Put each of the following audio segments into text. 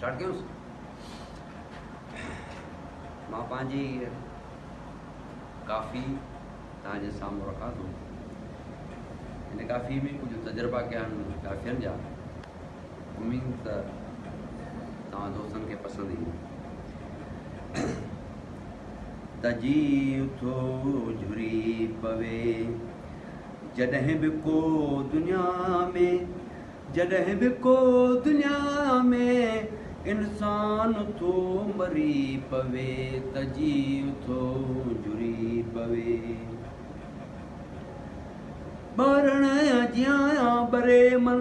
Start कयूंसि। मां पंहिंजी काफ़ी तव्हांजे साम्हूं रखां थो। हिन काफ़ी में कुझु तजुर्बा कया आहिनि काफ़ियुनि जा। उमेद त तव्हां दोस्तनि खे पसंदि ईंदी। तजी उथो झुरी पवे जॾहिं बि को दुनिया में, जॾहिं बि को दुनिया में इंसान थो मरी पवे, तजी उथो झुरी पवे। ॿारण जियां बरे मन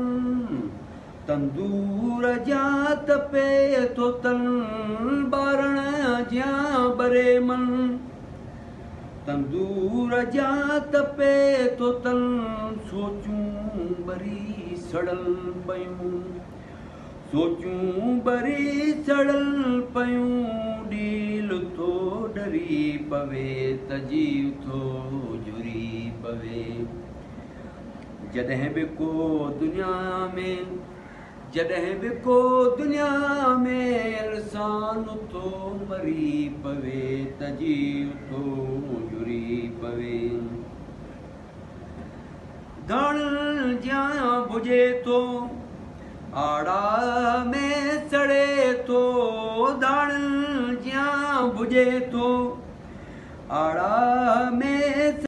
तंदूर जा तपे थो तन, ॿारण जियां बरे मन तंदूर जा तपे थो तन, सोचूं बरी सड़ल पयूं, सोचूं बरी सड़ल पयूं, ॾील थो डरी पवे, तजी उथो झुरी पवे। जॾहिं बि को दुनिया में, जॾहिं बि को दुनिया में इंसान थो मरी पवे, तजी उथो झुरी पवे। दाण जियां भुॼे थो आड़ा में सड़े थो, दाण जियां भुॼे थो आड़ा में